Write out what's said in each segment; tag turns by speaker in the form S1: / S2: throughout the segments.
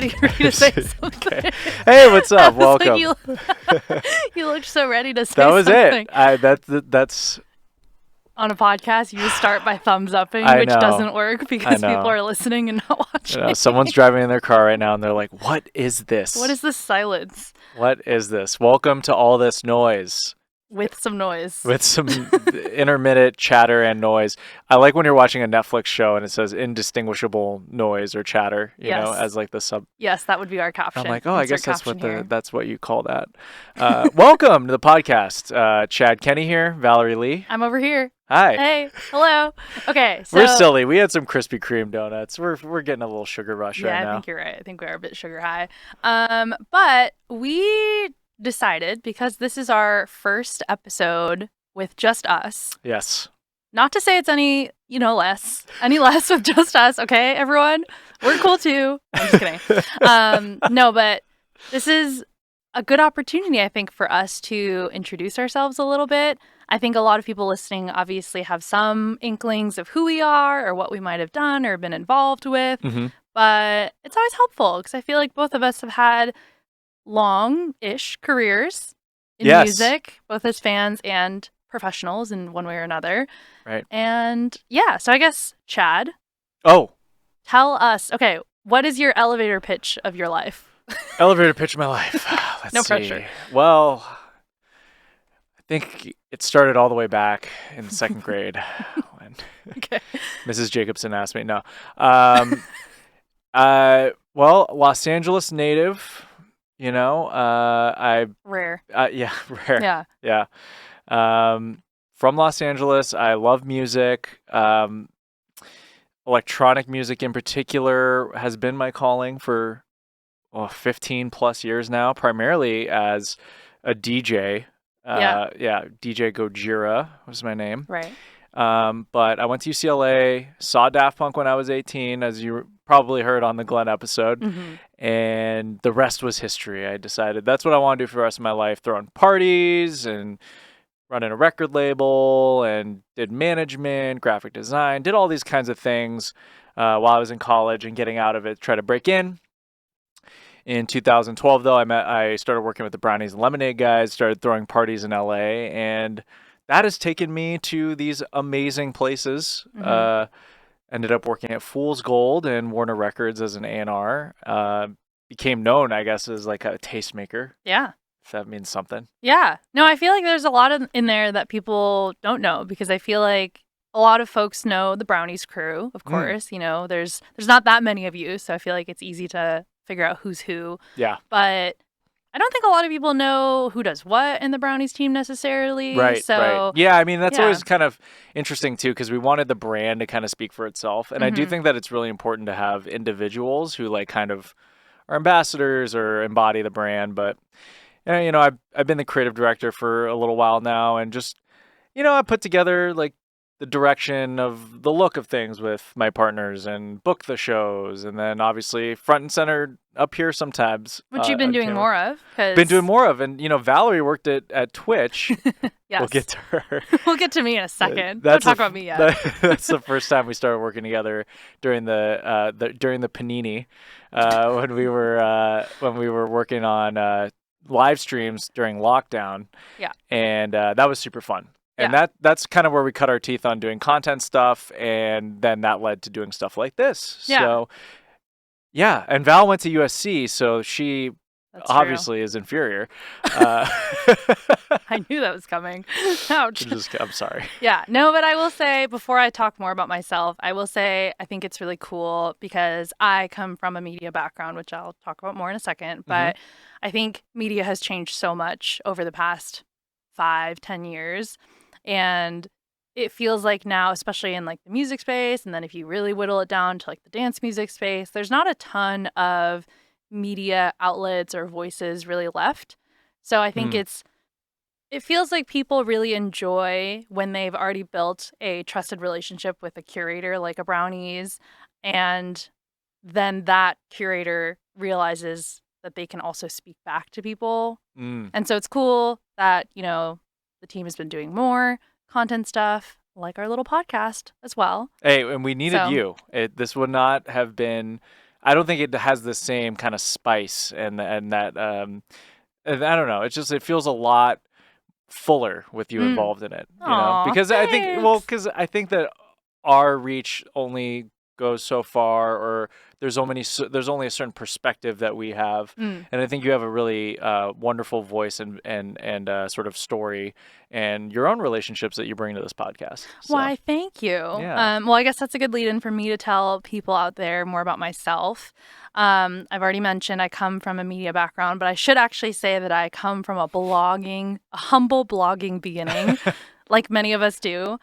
S1: waiting for you to say something.
S2: Okay. Hey, what's up? Welcome.
S1: You looked so ready to say
S2: that was
S1: something.
S2: it. That's
S1: On a podcast, you just start by thumbs upping,
S2: I
S1: which
S2: know.
S1: doesn't work because
S2: I know.
S1: people are listening and not watching.
S2: Someone's driving in their car right now and they're like, "What is this?
S1: What is this silence?
S2: What is this? Welcome to all this noise."
S1: With some noise.
S2: With some intermittent chatter and noise. I like when you're watching a Netflix show and it says indistinguishable noise or chatter, you know, as like the sub.
S1: Yes, that would be our caption.
S2: I'm like, oh, I guess that's
S1: what
S2: that's what you call that. Welcome to the podcast. Chad Kenney here, Valerie Lee.
S1: I'm over here.
S2: Hi.
S1: Hey, hello. Okay, so
S2: we're silly. We had some Krispy Kreme donuts. We're getting a little sugar rush right now.
S1: Yeah, I think you're right. I think we are a bit sugar high. But we decided, because this is our first episode with just us.
S2: Yes.
S1: Not to say it's any less with just us, okay, everyone? We're cool too. I'm just kidding. No, but this is a good opportunity, I think, for us to introduce ourselves a little bit. I think a lot of people listening obviously have some inklings of who we are or what we might have done or been involved with.
S2: Mm-hmm.
S1: But it's always helpful because I feel like both of us have had long-ish careers in music, both as fans and professionals in one way or another.
S2: Right.
S1: And yeah, so I guess, Chad.
S2: Oh.
S1: Tell us, okay, what is your elevator pitch of your life?
S2: Elevator pitch of my life. Let's
S1: no
S2: see.
S1: pressure.
S2: Well, I think it started all the way back in the second grade when Mrs. Jacobson asked me. No. Well, Los Angeles native. You know,
S1: Rare.
S2: Yeah, rare.
S1: Yeah.
S2: Yeah. From Los Angeles, I love music. Electronic music in particular has been my calling for 15 plus years now, primarily as a DJ. DJ Gojira was my name.
S1: Right.
S2: But I went to UCLA, saw Daft Punk when I was 18, as you probably heard on the Glenn episode, and the rest was history. I decided that's what I want to do for the rest of my life, throwing parties and running a record label, and did management, graphic design, did all these kinds of things while I was in college and getting out of it, try to break in. In 2012, though, I started working with the Brownies and Lemonade guys, started throwing parties in LA, and that has taken me to these amazing places. Ended up working at Fool's Gold and Warner Records as an A&R. Became known, I guess, as like a tastemaker.
S1: Yeah.
S2: If that means something.
S1: Yeah. No, I feel like there's a lot in there that people don't know, because I feel like a lot of folks know the Brownies crew, of course. You know, there's not that many of you, so I feel like it's easy to figure out who's who.
S2: Yeah.
S1: But I don't think a lot of people know who does what in the Brownies team necessarily.
S2: Right,
S1: so,
S2: right. Yeah, I mean, that's always kind of interesting, too, because we wanted the brand to kind of speak for itself. And I do think that it's really important to have individuals who, like, kind of are ambassadors or embody the brand. But, you know, I've been the creative director for a little while now, and just, you know, I put together, like, the direction of the look of things with my partners and book the shows, and then obviously front and center up here sometimes.
S1: Which you've been doing more of.
S2: Been doing more of. And, you know, Valerie worked at Twitch.
S1: Yes.
S2: We'll get to her.
S1: We'll get to me in a second. Don't talk about me yet.
S2: That's the first time we started working together during the Panini when we were working on live streams during lockdown. Yeah. And that was super fun. And that's kind of where we cut our teeth on doing content stuff, and then that led to doing stuff like this. Yeah. So, yeah, and Val went to USC, so she obviously is inferior.
S1: I knew that was coming. Ouch.
S2: I'm sorry.
S1: Yeah, no, but I will say, before I talk more about myself, I will say I think it's really cool because I come from a media background, which I'll talk about more in a second, but I think media has changed so much over the past 5-10 years. And it feels like now, especially in like the music space, and then if you really whittle it down to like the dance music space, there's not a ton of media outlets or voices really left. So I think it feels like people really enjoy when they've already built a trusted relationship with a curator like a Brownies, and then that curator realizes that they can also speak back to people. And so it's cool that, you know, the team has been doing more content stuff, like our little podcast as well.
S2: Hey, and we needed you. This would not have been I don't think it has the same kind of spice and that and I don't know. It feels a lot fuller with you involved in it,
S1: Aw,
S2: because
S1: thanks.
S2: because I think that our reach only goes so far, or there's only a certain perspective that we have,
S1: Mm.
S2: and I think you have a really wonderful voice and sort of story and your own relationships that you bring to this podcast. So
S1: Why, thank you.
S2: yeah,
S1: Well, I guess that's a good lead in for me to tell people out there more about myself. I've already mentioned I come from a media background, but I should actually say that I come from a humble blogging beginning, like many of us do.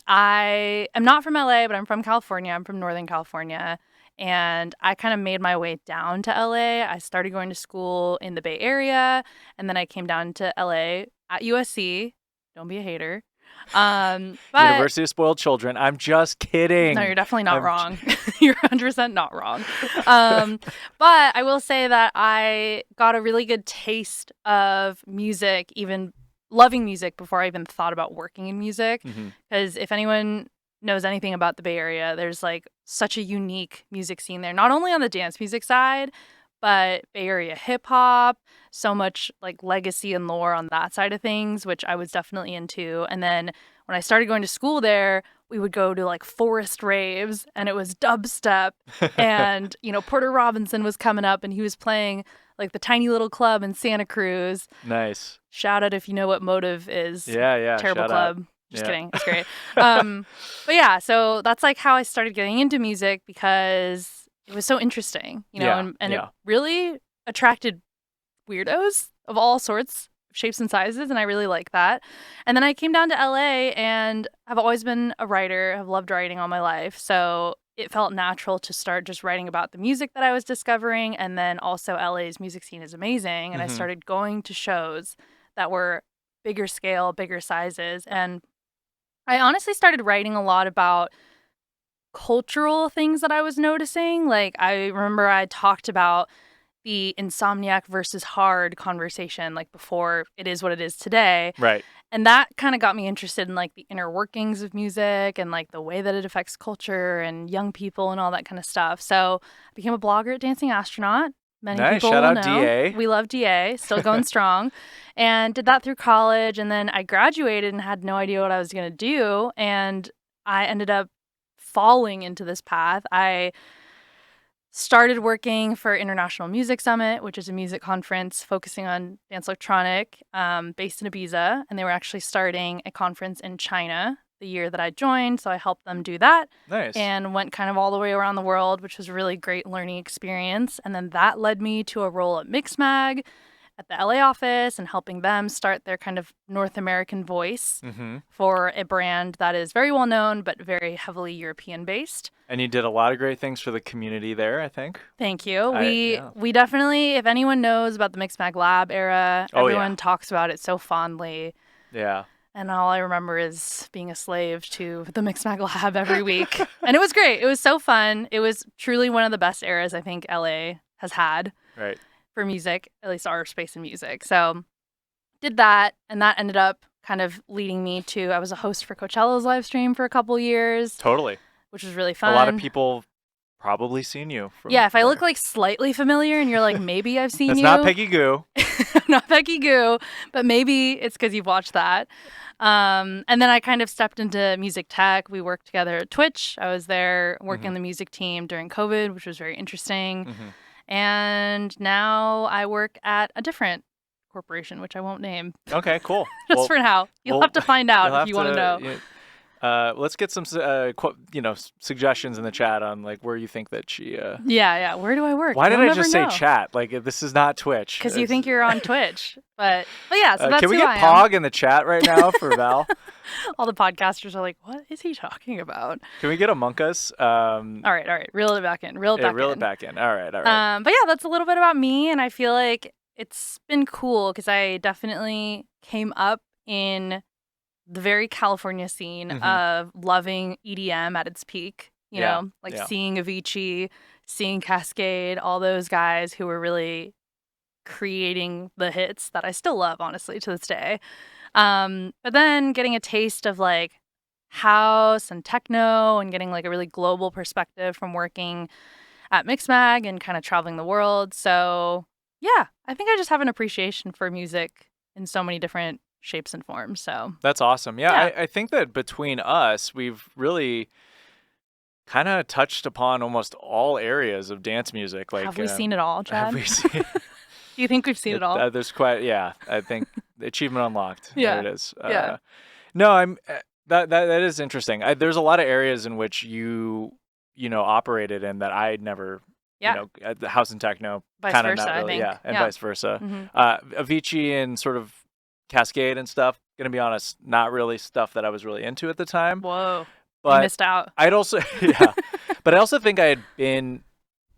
S1: I am not from LA, but I'm from California. I'm from Northern California. And I kind of made my way down to LA. I started going to school in the Bay Area, and then I came down to LA at USC. Don't be a hater. But
S2: University of Spoiled Children. I'm just
S1: no,
S2: kidding.
S1: you're definitely not
S2: I'm
S1: wrong. You're 100% not wrong. But I will say that I got a really good taste of music, even loving music before I even thought about working in music.
S2: Mhm.
S1: Because if anyone knows anything about the Bay Area, there's like such a unique music scene there, not only on the dance music side, but Bay Area hip hop, so much like legacy and lore on that side of things, which I was definitely into. And then when I started going to school there, we would go to like forest raves and it was dubstep. And, Porter Robinson was coming up and he was playing like the tiny little club in Santa Cruz.
S2: Nice.
S1: Shout out if you know what Motive is.
S2: Yeah.
S1: Terrible
S2: Shout
S1: club.
S2: out.
S1: Just
S2: Yeah.
S1: kidding. It's great. But yeah, so that's like how I started getting into music because it was so interesting,
S2: Yeah,
S1: and it
S2: yeah.
S1: really attracted weirdos of all sorts, shapes and sizes, and I really like that. And then I came down to LA and I've always been a writer, have loved writing all my life. So it felt natural to start just writing about the music that I was discovering. And then also LA's music scene is amazing. And I
S2: Mhm.
S1: started going to shows that were bigger scale, bigger sizes. And I honestly started writing a lot about cultural things that I was noticing. Like, I remember I talked about the insomniac versus hard conversation, like before it is what it is today.
S2: Right.
S1: And that kind of got me interested in like the inner workings of music and like the way that it affects culture and young people and all that kind of stuff. So I became a blogger at Dancing Astronaut. Many
S2: Nice.
S1: people
S2: Shout
S1: will
S2: out
S1: know.
S2: DA.
S1: We love DA, still going strong. And did that through college. And then I graduated and had no idea what I was going to do. And I ended up falling into this path. I started working for International Music Summit, which is a music conference focusing on dance electronic, based in Ibiza. And they were actually starting a conference in China the year that I joined. So I helped them do that.
S2: Nice.
S1: And went kind of all the way around the world, which was a really great learning experience. And then that led me to a role at Mixmag at the LA office and helping them start their kind of North American voice
S2: Mhm.
S1: for a brand that is very well known but very heavily European based.
S2: And you did a lot of great things for the community there, I think.
S1: Thank you.
S2: Yeah.
S1: We definitely, if anyone knows about the Mixmag Lab era,
S2: Oh,
S1: everyone
S2: yeah.
S1: talks about it so fondly.
S2: Yeah.
S1: And all I remember is being a slave to the Mixmag Lab every week. And it was great. It was so fun. It was truly one of the best eras I think LA has had
S2: Right.
S1: for music, at least our space in music. So did that, and that ended up kind of leading me to, I was a host for Coachella's live stream for a couple years,
S2: Totally.
S1: which was really fun.
S2: A lot of people probably seen you from
S1: Yeah, if I
S2: there.
S1: look like slightly familiar and you're like, maybe I've seen
S2: It's
S1: you.
S2: not Peggy Goo.
S1: I'm not Becky Goo, but maybe it's because you've watched that. And then I kind of stepped into music tech. We worked together at Twitch. I was there working on the music team during COVID, which was very interesting.
S2: Mhm.
S1: And now I work at a different corporation, which I won't name.
S2: Okay, cool.
S1: Just
S2: Well,
S1: for now. You'll
S2: well,
S1: have to find out
S2: you'll
S1: if
S2: have
S1: you want to know.
S2: Let's get some suggestions in the chat on like where you think that she
S1: Yeah. Where do I work?
S2: Why did
S1: You'll
S2: I just say
S1: never know.
S2: chat? Like this is not Twitch.
S1: Because you think you're on Twitch. But yeah, so that's
S2: can we
S1: who
S2: get
S1: I am.
S2: Pog in the chat right now for Val?
S1: All the podcasters are like, what is he talking about?
S2: Can we get Among Us?
S1: All right. Reel it back in. Reel it back in.
S2: All right.
S1: But yeah, that's a little bit about me. And I feel like it's been cool because I definitely came up in the very California scene of loving EDM at its peak. You know, like seeing Avicii, seeing Cascade, all those guys who were really creating the hits that I still love, honestly, to this day. But then getting a taste of like house and techno and getting like a really global perspective from working at Mixmag and kind of traveling the world. So yeah, I think I just have an appreciation for music in so many different shapes and forms. So
S2: That's awesome. Yeah. I think that between us, we've really kind of touched upon almost all areas of dance music. Like,
S1: have we seen it all, Chad?
S2: Have we seen?
S1: Do you think we've seen it all?
S2: There's quite. Yeah, I think achievement unlocked.
S1: Yeah.
S2: There it is.
S1: Yeah.
S2: No, I'm. That is interesting. There's a lot of areas in which you operated in that I never.
S1: Yeah.
S2: At the house and techno,
S1: Vice
S2: kind of
S1: versa,
S2: not
S1: I
S2: really.
S1: think.
S2: Yeah, and
S1: Yeah.
S2: vice versa.
S1: Mhm.
S2: Avicii and sort of Cascade and stuff. Gonna be honest, not really stuff that I was really into at the time.
S1: Whoa.
S2: But
S1: I missed out.
S2: I'd also but I also think I had been.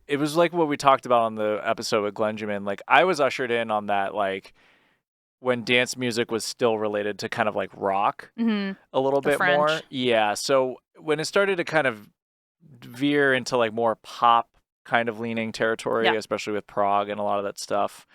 S2: It was like what we talked about on the episode with Glenjamin. Like I was ushered in on that, like when dance music was still related to kind of like rock
S1: Mm-hmm.
S2: a little bit
S1: French.
S2: more. Yeah. So when it started to kind of veer into like more pop kind of leaning territory, especially with prog and a lot of that stuff.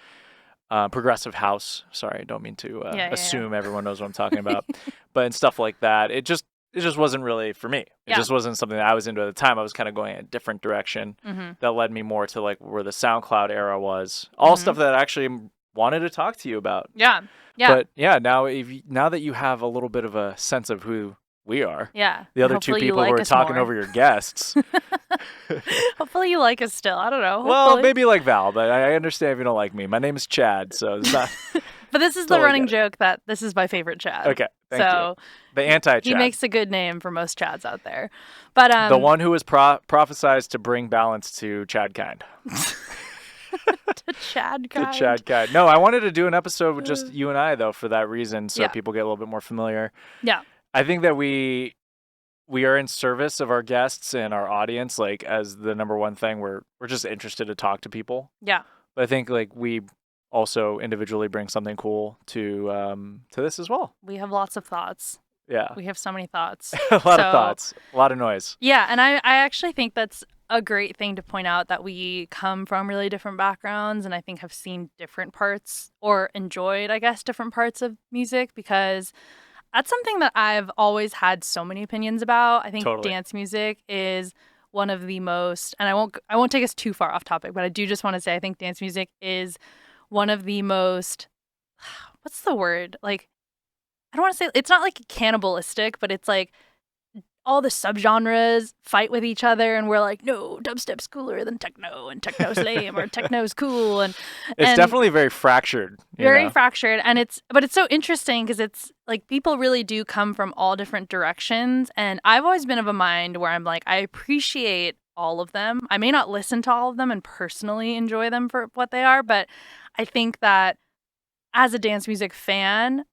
S2: Progressive house. Sorry, I don't mean to assume everyone knows what I'm talking about. But in stuff like that, it just wasn't really for me. It just wasn't something that I was into at the time. I was kind of going in a different direction that led me more to like where the SoundCloud era was. All stuff that I actually wanted to talk to you about.
S1: Yeah. Yeah.
S2: But yeah, now that you have a little bit of a sense of who we are.
S1: Yeah.
S2: The other two people who are talking over your guests.
S1: Hopefully you like us still. I don't know.
S2: Well, maybe like Val, but I understand if you don't like me. My name is Chad, so it's not.
S1: But this is the running joke that this is my favorite Chad.
S2: Okay, thank you. The anti-Chad.
S1: He makes a good name for most Chads out there. But
S2: the one who was prophesized to bring balance to Chad kind.
S1: To Chad kind.
S2: To Chad kind. No, I wanted to do an episode with just you and I though for that reason, so people get a little bit more familiar.
S1: Yeah.
S2: I think that we are in service of our guests and our audience, like as the number one thing. We're just interested to talk to people.
S1: Yeah.
S2: But I think like we also individually bring something cool to this as well.
S1: We have lots of thoughts.
S2: Yeah.
S1: We have so many thoughts.
S2: A lot of thoughts. A lot of noise.
S1: Yeah, and I actually think that's a great thing to point out, that we come from really different backgrounds and I think have seen different parts or enjoyed, I guess, different parts of music, because that's something that I've always had so many opinions about. I think dance music is one of the most, and I won't take us too far off topic, but I do just want to say I think dance music is one of the most, what's the word? Like, I don't want to say, it's not like cannibalistic, but it's like all the subgenres fight with each other and we're like, no, dubstep's cooler than techno and techno's lame or techno's cool. And
S2: it's definitely very fractured.
S1: Very fractured. And it's so interesting because it's like people really do come from all different directions. And I've always been of a mind where I'm like, I appreciate all of them. I may not listen to all of them and personally enjoy them for what they are, but I think that as a dance music fan,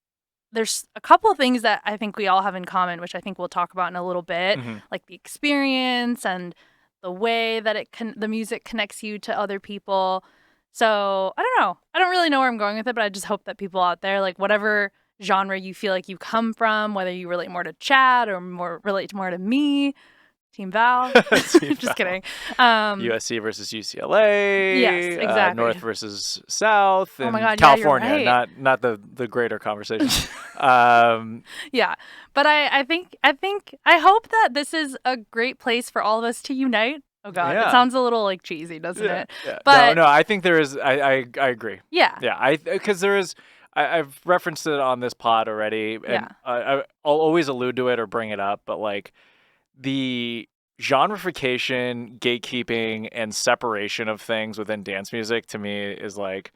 S1: there's a couple of things that I think we all have in common, which I think we'll talk about in a little bit, like the experience and the way that the music connects you to other people. So I don't know. I don't really know where I'm going with it, but I just hope that people out there, like whatever genre you feel like you come from, whether you relate more to Chad or relate more to me, Team Val. Just kidding.
S2: USC versus UCLA.
S1: Yes, exactly.
S2: North versus South. And
S1: oh my God,
S2: California,
S1: yeah, you're right.
S2: not the greater conversation.
S1: Yeah, but I hope that this is a great place for all of us to unite. Oh God, it sounds a little like cheesy, doesn't it?
S2: Yeah.
S1: But
S2: no, I think there is. I agree.
S1: Yeah.
S2: Yeah, because there is. I've referenced it on this pod already, and I'll always allude to it or bring it up, but like the genreification, gatekeeping, and separation of things within dance music to me is like,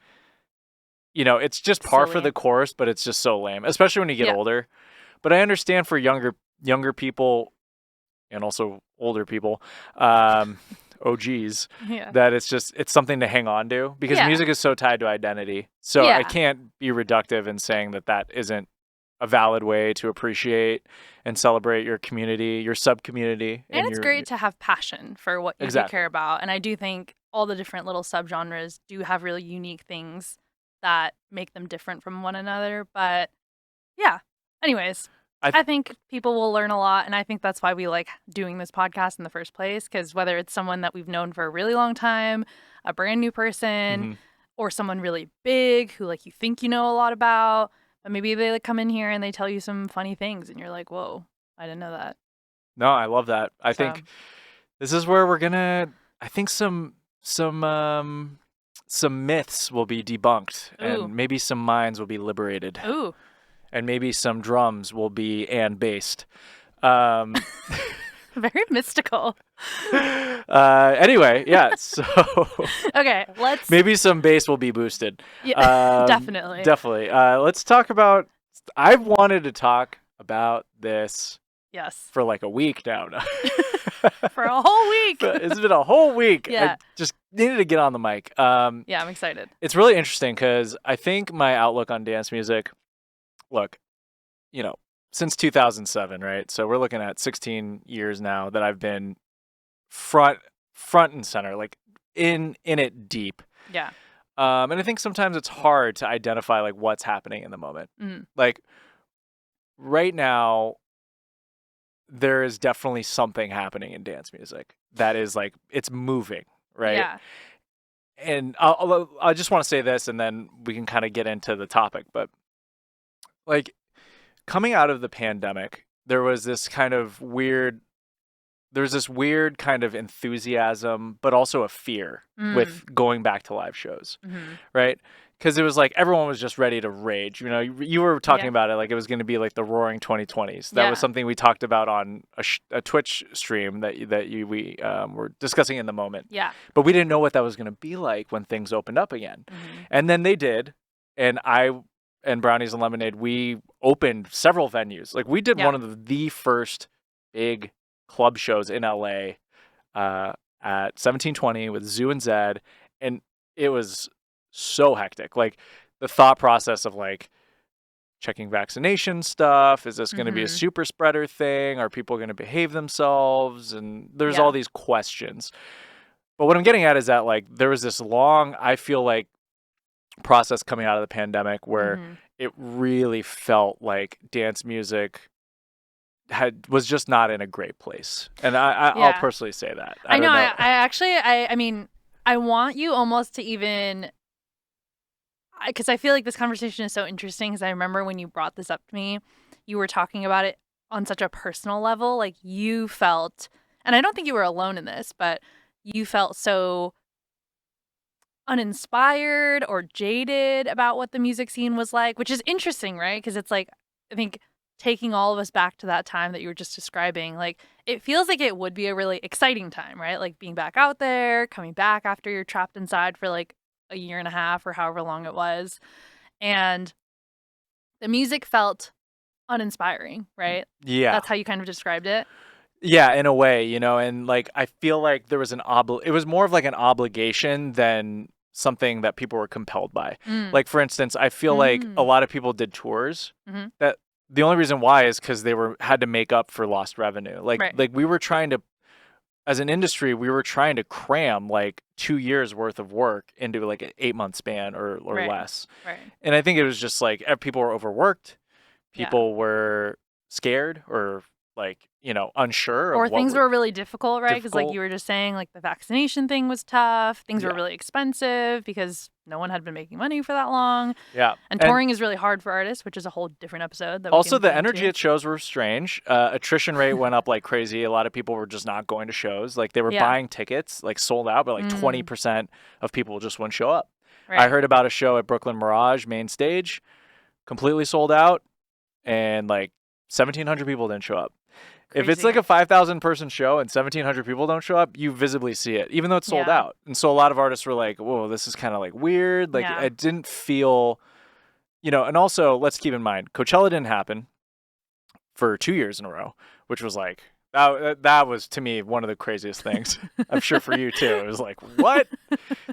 S2: it's just par for the course, but it's just so lame, especially when you get older. But I understand for younger people and also older people, OGs, that it's something to hang on to because music is so tied to identity. So I can't be reductive in saying that isn't a valid way to appreciate and celebrate your community, your sub-community.
S1: And it's great to have passion for what you care about. And I do think all the different little subgenres do have really unique things that make them different from one another. But yeah, anyways, I think people will learn a lot. And I think that's why we like doing this podcast in the first place. Because whether it's someone that we've known for a really long time, a brand new person, or someone really big who like you think you know a lot about, but maybe they like come in here and they tell you some funny things and you're like, whoa, I didn't know that.
S2: No, I love that. I think this is where we're going to, I think some myths will be debunked,
S1: Ooh.
S2: and maybe some minds will be liberated,
S1: Ooh.
S2: and maybe some drums will be based. Um,
S1: Very mystical.
S2: Anyway, yeah. So
S1: Okay, let's.
S2: maybe some bass will be boosted.
S1: Yeah, definitely.
S2: Definitely. Let's talk about. I've wanted to talk about this
S1: Yes.
S2: for like a week now.
S1: For a whole week.
S2: It's been a whole week.
S1: Yeah.
S2: I just needed to get on the mic.
S1: Yeah, I'm excited.
S2: It's really interesting because I think my outlook on dance music, look, since 2007, right? So we're looking at 16 years now that I've been front and center, like in it deep.
S1: Yeah.
S2: And I think sometimes it's hard to identify like what's happening in the moment.
S1: Mm.
S2: Like right now, there is definitely something happening in dance music that is like it's moving, right?
S1: Yeah.
S2: And I just want to say this, and then we can kind of get into the topic. But like coming out of the pandemic, there was this weird kind of enthusiasm, but also a fear with going back to live shows, right? Because it was like everyone was just ready to rage. You were talking about it like it was going to be like the roaring 2020s. That was something we talked about on a Twitch stream that we were discussing in the moment.
S1: Yeah.
S2: But we didn't know what that was going to be like when things opened up again. And then they did. And I and Brownies and Lemonade, we opened several venues. Like we did one of the first big club shows in LA at 1720 with Zoo and Zed, and it was so hectic. Like the thought process of like checking vaccination stuff, is this going to be a super spreader thing? Are people going to behave themselves? And there's all these questions. But what I'm getting at is that like there was this long, I feel like, process coming out of the pandemic where it really felt like dance music was just not in a great place, and I'll personally say that. I
S1: know.
S2: don't know.
S1: I actually, I mean, I want you almost to even, because I feel like this conversation is so interesting. Because I remember when you brought this up to me, you were talking about it on such a personal level. Like you felt, and I don't think you were alone in this, but you felt so uninspired or jaded about what the music scene was like, which is interesting, right? Because it's like, I think taking all of us back to that time that you were just describing, like it feels like it would be a really exciting time, right? Like being back out there, coming back after you're trapped inside for like a year and a half or however long it was. And the music felt uninspiring, right?
S2: Yeah.
S1: That's how you kind of described it.
S2: Yeah, in a way, and like I feel like there was it was more of like an obligation than something that people were compelled by. Like for instance, I feel like a lot of people did tours that the only reason why is because they had to make up for lost revenue. Like we were trying to, as an industry, we were trying to cram like 2 years worth of work into like an 8-month span or less.
S1: Right.
S2: And I think it was just like people were overworked, people were scared or like, unsure.
S1: Or things were really difficult, right? Because like you were just saying, like the vaccination thing was tough. Things were really expensive because no one had been making money for that long.
S2: Yeah.
S1: And touring is really hard for artists, which is a whole different episode.
S2: Also, the energy at shows were strange. Attrition rate went up like crazy. A lot of people were just not going to shows. Like they were buying tickets, like sold out, but like 20% of people just wouldn't show up. Right. I heard about a show at Brooklyn Mirage main stage, completely sold out, and like 1,700 people didn't show up. Crazy. If it's like a 5,000 person show and 1,700 people don't show up, you visibly see it, even though it's sold out. And so a lot of artists were like, whoa, this is kind of like weird. Like it didn't feel, and also let's keep in mind, Coachella didn't happen for 2 years in a row, which was like, that was to me one of the craziest things. I'm sure for you too. It was like, what?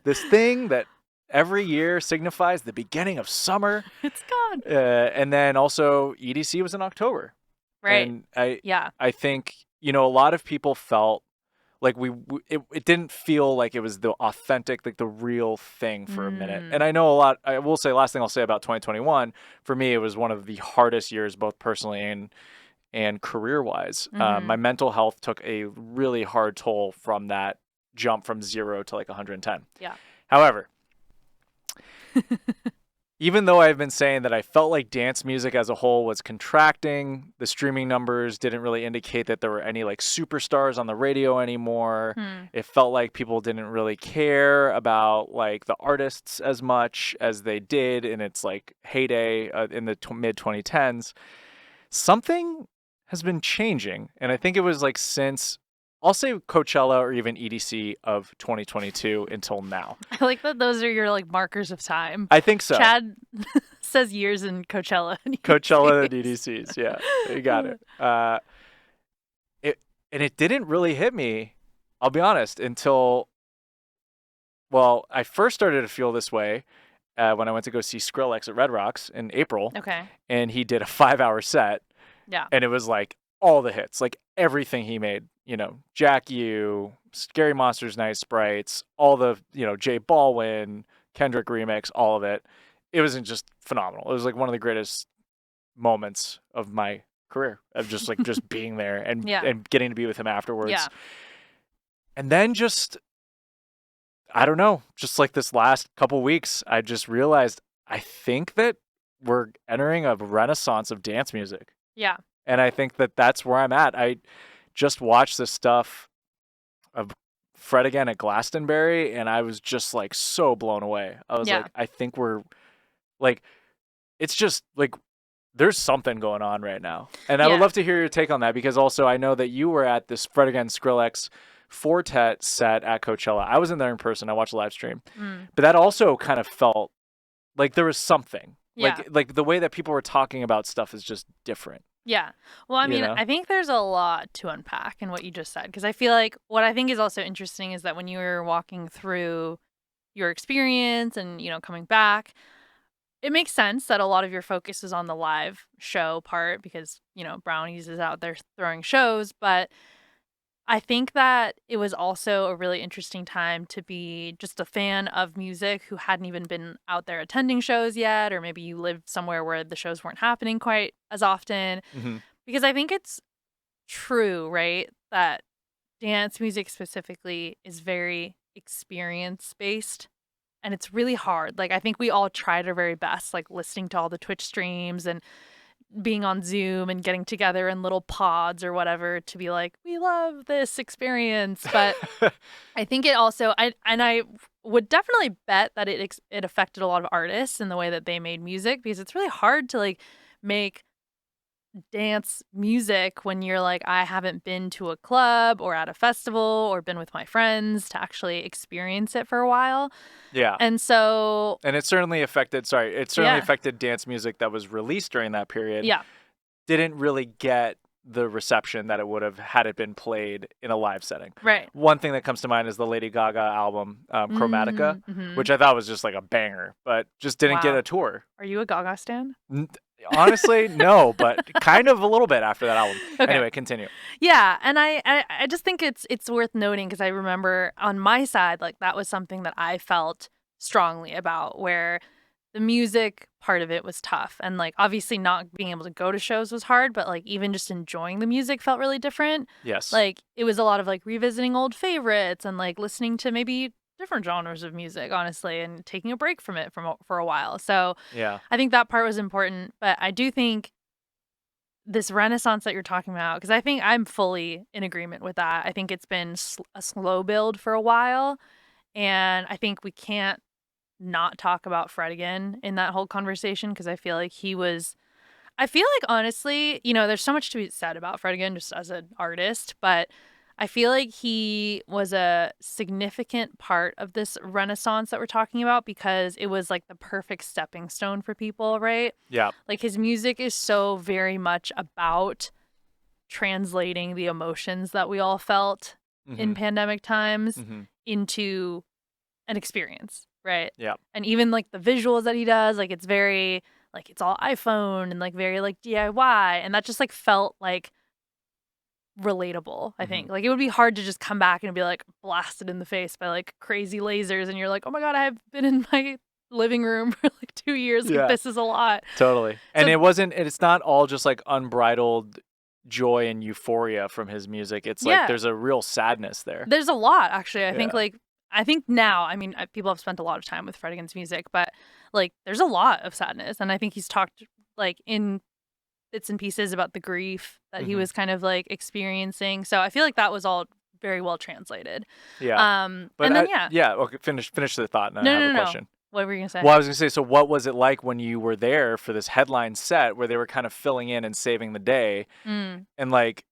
S2: This thing that every year signifies the beginning of summer.
S1: It's gone.
S2: And then also EDC was in October.
S1: Right.
S2: And I think, a lot of people felt like it didn't feel like it was the authentic, like the real thing for a minute. And I know I will say, last thing I'll say about 2021, for me, it was one of the hardest years, both personally and career-wise. My mental health took a really hard toll from that jump from 0 to like 110.
S1: Yeah.
S2: However, even though I've been saying that I felt like dance music as a whole was contracting, the streaming numbers didn't really indicate that there were any like superstars on the radio anymore. It felt like people didn't really care about like the artists as much as they did in its like heyday in the mid 2010s. Something has been changing, and I think it was like since, I'll say, Coachella or even EDC of 2022 until now.
S1: I like that those are your like markers of time.
S2: I think so.
S1: Chad says years in Coachella and EDCs.
S2: Coachella and EDCs, yeah, you got it. It didn't really hit me, I'll be honest, until, well, I first started to feel this way when I went to go see Skrillex at Red Rocks in April.
S1: Okay.
S2: And he did a 5-hour set.
S1: Yeah.
S2: And it was like all the hits, like everything he made, you know, Jack U, Scary Monsters Night Sprites, all the, you know, J Balwin, Kendrick remix, all of it. It was just phenomenal. It was like one of the greatest moments of my career of just like just being there and getting to be with him afterwards.
S1: Yeah.
S2: And then just, I don't know, just like this last couple weeks, I just realized I think that we're entering a renaissance of dance music.
S1: Yeah.
S2: And I think that that's where I'm at. I just watched this stuff of Fred again at Glastonbury, and I was just like so blown away. I was like, I think we're like, it's just like, there's something going on right now. And I would love to hear your take on that, because also I know that you were at this Fred again Skrillex Fortet set at Coachella. I was in there in person. I watched the live stream. But that also kind of felt like there was something. Like the way that people were talking about stuff is just different.
S1: Yeah. Well, I mean, I think there's a lot to unpack in what you just said, because I feel like what I think is also interesting is that when you were walking through your experience and, you know, coming back, it makes sense that a lot of your focus is on the live show part because, you know, Brownies is out there throwing shows. But I think that it was also a really interesting time to be just a fan of music who hadn't even been out there attending shows yet, or maybe you lived somewhere where the shows weren't happening quite as often. Because I think it's true, right, that dance music specifically is very experience-based, and it's really hard. Like, I think we all tried our very best, like listening to all the Twitch streams and being on Zoom and getting together in little pods or whatever to be like, we love this experience. But I think it also, I would definitely bet that it affected a lot of artists in the way that they made music, because it's really hard to like make dance music when you're like, I haven't been to a club or at a festival or been with my friends to actually experience it for a while.
S2: Yeah.
S1: And
S2: it certainly affected affected dance music that was released during that period.
S1: Yeah.
S2: Didn't really get the reception that it would have had it been played in a live setting.
S1: Right.
S2: One thing that comes to mind is the Lady Gaga album, Chromatica, which I thought was just like a banger, but just didn't get a tour.
S1: Are you a Gaga stan?
S2: Honestly, no, but kind of a little bit after that album. Okay. Anyway, continue.
S1: Yeah, and I just think it's worth noting, because I remember on my side, like that was something that I felt strongly about, where the music part of it was tough. And like obviously not being able to go to shows was hard, but like even just enjoying the music felt really different.
S2: Yes.
S1: Like it was a lot of like revisiting old favorites and like listening to maybe different genres of music, honestly, and taking a break from it for a while. So
S2: yeah,
S1: I think that part was important. But I do think this renaissance that you're talking about, because I think I'm fully in agreement with that. I think it's been a slow build for a while. And I think we can't not talk about Fred again in that whole conversation, because I feel like honestly, you know, there's so much to be said about Fred again just as an artist, but I feel like he was a significant part of this renaissance that we're talking about, because it was like the perfect stepping stone for people, right?
S2: Yeah.
S1: Like his music is so very much about translating the emotions that we all felt in pandemic times into an experience, right?
S2: Yeah.
S1: And even like the visuals that he does, like it's very like it's all iPhone and like very like DIY, and that just like felt like relatable. I think like it would be hard to just come back and be like blasted in the face by like crazy lasers, and you're like, oh my god, I've been in my living room for like 2 years. Like, this is a lot.
S2: Totally. And it's not all just like unbridled joy and euphoria from his music. It's like there's a real sadness there.
S1: There's a lot, actually. I think like I think now, I mean, people have spent a lot of time with Fred Against Music, but like there's a lot of sadness, and I think he's talked like in bits and pieces about the grief that he was kind of like experiencing. So I feel like that was all very well translated.
S2: Yeah. But
S1: and then
S2: okay, finish the thought, and I
S1: no,
S2: have
S1: no,
S2: a
S1: no, no.
S2: question.
S1: What were you gonna say?
S2: Well, I was gonna say, so what was it like when you were there for this headline set where they were kind of filling in and saving the day, and like,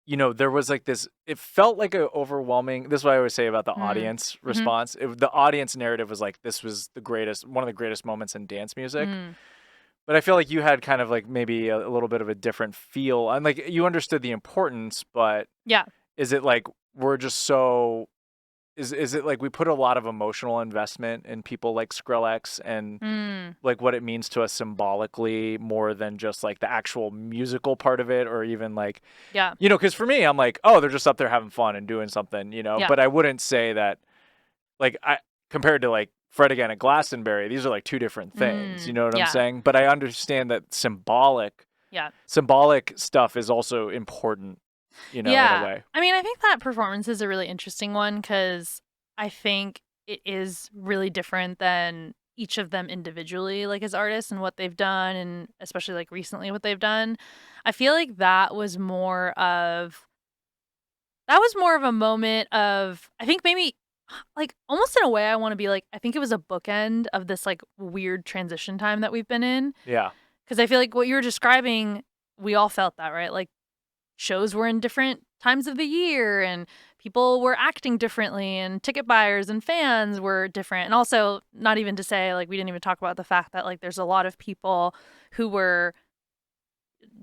S2: there was like this, it felt like a overwhelming, this is what I always say about the audience response. The audience narrative was like, this was one of the greatest moments in dance music. But I feel like you had kind of like maybe a little bit of a different feel. And like, you understood the importance, but
S1: Yeah.
S2: is it like, we're just so, is it like we put a lot of emotional investment in people like Skrillex and like what it means to us symbolically more than just like the actual musical part of it, or even like, because for me, I'm like, oh, they're just up there having fun and doing something, but I wouldn't say that like compared to like Fred again at Glastonbury, these are like two different things, you know what I'm saying? But I understand that symbolic stuff is also important, in a way.
S1: I mean, I think that performance is a really interesting one because I think it is really different than each of them individually, like as artists and what they've done, and especially like recently what they've done. I feel like that was more of a moment of, I think maybe like almost in a way I want to be like, I think it was a bookend of this like weird transition time that we've been in.
S2: Yeah.
S1: Because I feel like what you were describing, we all felt that, right? Like shows were in different times of the year and people were acting differently and ticket buyers and fans were different. And also, not even to say, like, we didn't even talk about the fact that like there's a lot of people who were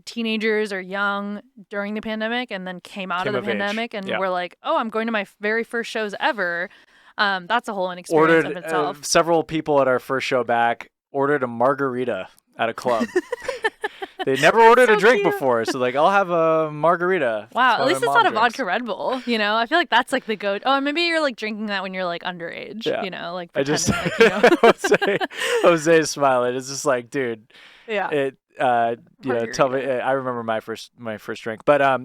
S1: teenagers or young during the pandemic and then came out of the pandemic and were like, oh, I'm going to my very first shows ever. That's a whole experience of itself.
S2: Several people at our first show back ordered a margarita at a club. They never ordered a drink before, so like, I'll have a margarita.
S1: Wow, at least it's not a vodka Red Bull, I feel like that's like the go. Oh, maybe you're like drinking that when you're like underage, like
S2: I just
S1: like,
S2: Jose's smiling. It's just like, dude, it tell me. I remember my first drink, but I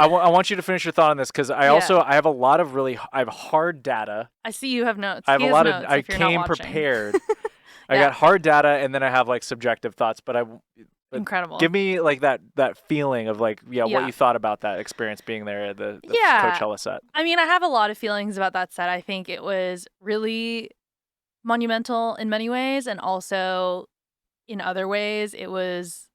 S2: want you to finish your thought on this because I have a lot of I have hard data.
S1: I see you have notes.
S2: I have a lot of. I came prepared. I got hard data, and then I have like subjective thoughts. But
S1: incredible.
S2: Give me like that feeling of like what you thought about that experience being there at the Coachella set.
S1: I mean, I have a lot of feelings about that set. I think it was really monumental in many ways, and also in other ways, it was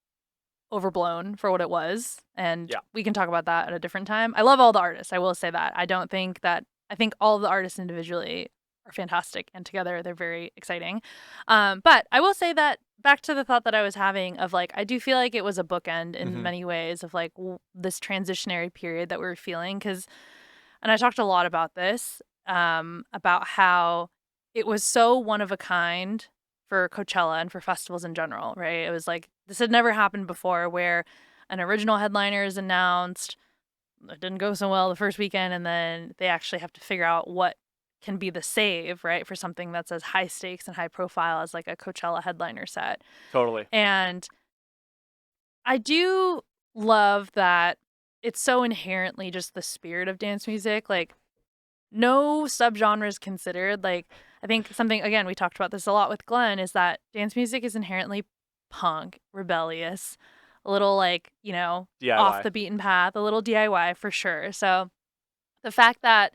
S1: overblown for what it was. And we can talk about that at a different time. I love all the artists. I will say that. I think all of the artists individually are fantastic, and together they're very exciting. But I will say that back to the thought that I was having of like, I do feel like it was a bookend in many ways of like this transitionary period that we were feeling. And I talked a lot about this, about how it was so one of a kind for Coachella and for festivals in general, right? It was like, this had never happened before where an original headliner is announced. It didn't go so well the first weekend, and then they actually have to figure out what can be the save, right, for something that's as high stakes and high profile as like a Coachella headliner set.
S2: Totally.
S1: And I do love that it's so inherently just the spirit of dance music, like no subgenres considered. Like, I think something, again, we talked about this a lot with Glenn, is that dance music is inherently punk, rebellious, a little like,
S2: DIY.
S1: Off the beaten path, a little DIY for sure. So the fact that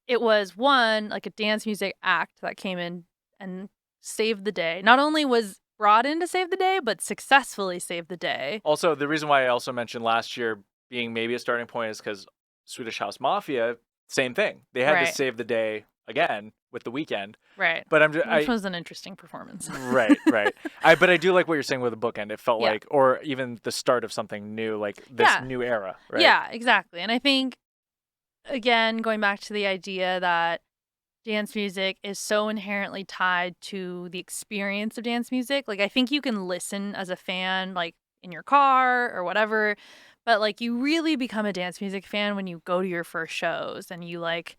S1: it was one, like a dance music act that came in and saved the day, not only was brought in to save the day, but successfully saved the day.
S2: Also, the reason why I also mentioned last year being maybe a starting point is because Swedish House Mafia, same thing. They had to save the day again with the weekend.
S1: Right.
S2: But
S1: which was an interesting performance.
S2: Right. But I do like what you're saying with the bookend. It felt like, or even the start of something new, like this new era, right?
S1: Yeah, exactly. And I think, again, going back to the idea that dance music is so inherently tied to the experience of dance music. Like, I think you can listen as a fan, like in your car or whatever, but like you really become a dance music fan when you go to your first shows and you like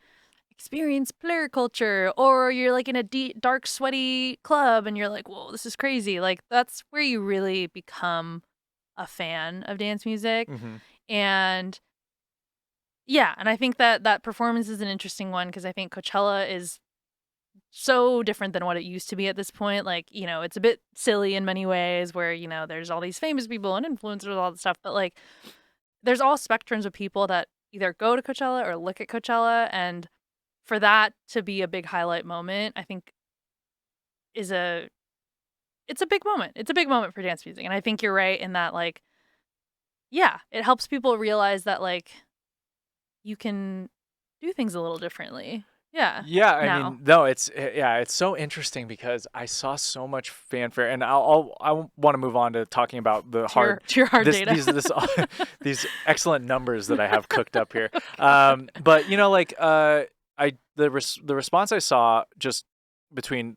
S1: experience player culture, or you're like in a deep, dark, sweaty club and you're like, whoa, this is crazy. Like, that's where you really become a fan of dance music. And Yeah, and I think that performance is an interesting one because I think Coachella is so different than what it used to be at this point. Like, it's a bit silly in many ways where, there's all these famous people and influencers, all that stuff, but like there's all spectrums of people that either go to Coachella or look at Coachella, and for that to be a big highlight moment, I think is it's a big moment. It's a big moment for dance music. And I think you're right in that, like, yeah, it helps people realize that, like, you can do things a little differently. Yeah.
S2: Yeah, I
S1: Now.
S2: mean, no, it's so interesting because I saw so much fanfare, and I want to move on to talking about the
S1: To your hard data.
S2: these excellent numbers that I have cooked up here. But like the response I saw just between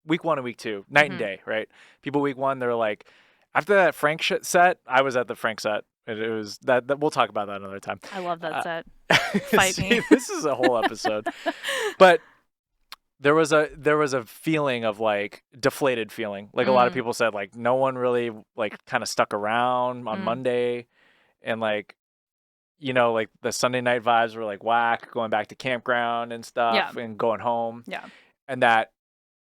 S2: week 1 and week 2, night and day, right? People week 1, they're like, after that Frank set, I was at the Frank set. It was that we'll talk about that another time.
S1: I love that set. Fight
S2: See,
S1: me.
S2: This is a whole episode. But there was a feeling of like deflated feeling. Like a lot of people said, like no one really like kind of stuck around on Monday, and like like the Sunday night vibes were like whack, going back to campground and stuff, and going home.
S1: Yeah.
S2: And that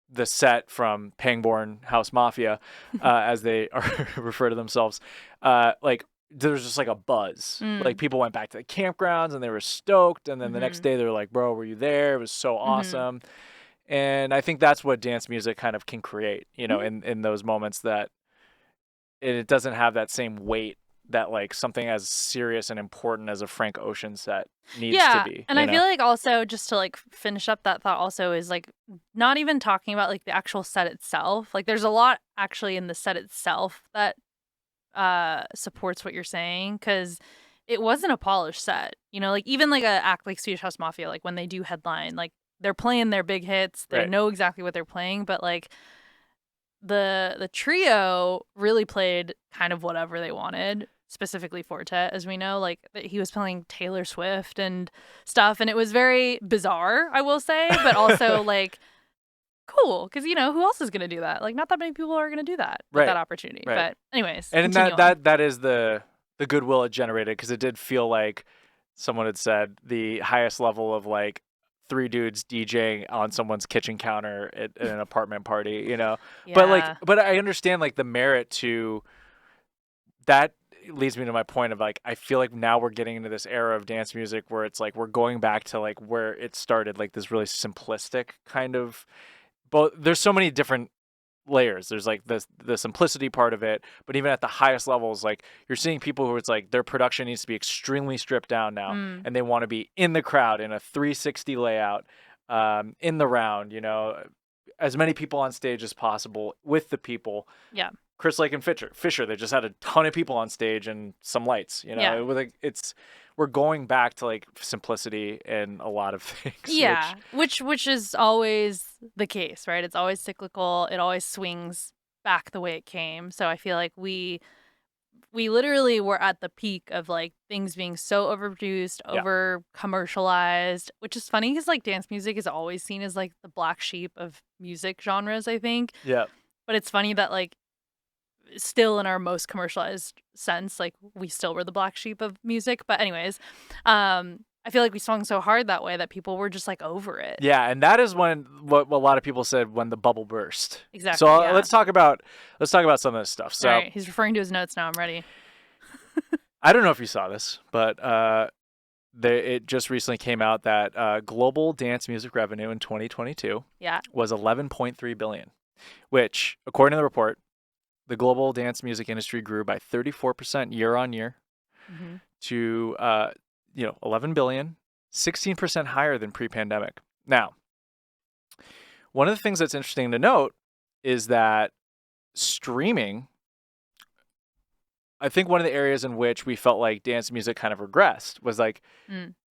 S2: the set from Pangborn House Mafia, as they refer to themselves, like there was just like a buzz. Like people went back to the campgrounds and they were stoked, and then the next day they were like, bro, were you there? It was so awesome. And I think that's what dance music kind of can create, in those moments, that it doesn't have that same weight that like something as serious and important as a Frank Ocean set needs to be.
S1: And I feel like also, just to like finish up that thought, also is like not even talking about like the actual set itself. Like there's a lot actually in the set itself that supports what you're saying, because it wasn't a polished set. Like even like a act like Swedish House Mafia, like when they do headline, like they're playing their big hits, they know exactly what they're playing, but like the trio really played kind of whatever they wanted, specifically Forte, as we know. Like he was playing Taylor Swift and stuff, and it was very bizarre, I will say, but also like cool, because who else is gonna do that? Like not that many people are gonna do that with that opportunity. But anyways,
S2: and that is the goodwill it generated, because it did feel like someone had said the highest level of like 3 dudes DJing on someone's kitchen counter at an apartment party,
S1: Yeah.
S2: But I understand like the merit to that. Leads me to my point of like, I feel like now we're getting into this era of dance music where it's like we're going back to like where it started, like this really simplistic kind of, but there's so many different layers. There's like the simplicity part of it, but even at the highest levels, like you're seeing people who it's like their production needs to be extremely stripped down now, and they want to be in the crowd in a 360 layout, in the round, as many people on stage as possible with the people.
S1: Yeah.
S2: Chris Lake and Fisher, they just had a ton of people on stage and some lights, we're going back to like simplicity in a lot of things.
S1: Yeah, which is always the case, right? It's always cyclical. It always swings back the way it came. So I feel like we literally were at the peak of like things being so overproduced, over commercialized, which is funny because like dance music is always seen as like the black sheep of music genres, I think.
S2: Yeah.
S1: But it's funny that like still in our most commercialized sense, like we still were the black sheep of music. But anyways, I feel like we swung so hard that way that people were just like over it.
S2: Yeah, and that is when what a lot of people said, when the bubble burst.
S1: Exactly.
S2: So let's talk about some of this stuff. So
S1: all right, he's referring to his notes now. I'm ready.
S2: I don't know if you saw this, but it just recently came out that global dance music revenue in 2022 was $11.3 billion, which, according to the report, the global dance music industry grew by 34% year on year to 11 billion, 16% higher than pre-pandemic. Now, one of the things that's interesting to note is that streaming, I think one of the areas in which we felt like dance music kind of regressed was like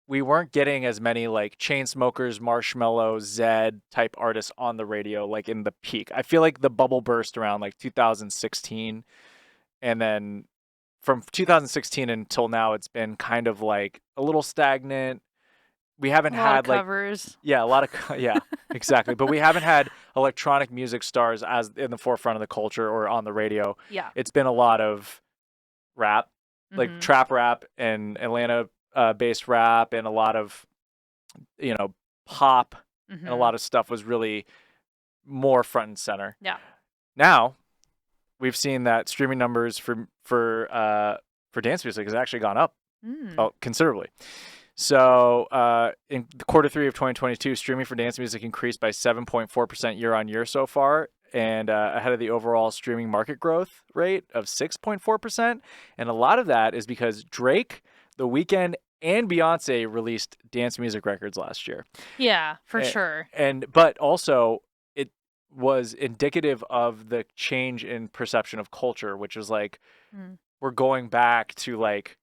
S2: we weren't getting as many like Chainsmokers, Marshmello, Zedd type artists on the radio like in the peak. I feel like the bubble burst around like 2016, and then from 2016 until now, it's been kind of like a little stagnant. We haven't had like
S1: covers.
S2: Yeah, a lot of exactly. But we haven't had electronic music stars as in the forefront of the culture or on the radio.
S1: Yeah,
S2: it's been a lot of rap, like trap rap and Atlanta based rap and a lot of, pop and a lot of stuff was really more front and center.
S1: Yeah.
S2: Now, we've seen that streaming numbers for dance music has actually gone up considerably. So in quarter 3 of 2022, streaming for dance music increased by 7.4% year on year so far, and ahead of the overall streaming market growth rate of 6.4%. And a lot of that is because Drake, The Weeknd, and Beyonce released dance music records last year.
S1: Yeah, for sure.
S2: But also it was indicative of the change in perception of culture, which is like we're going back to like,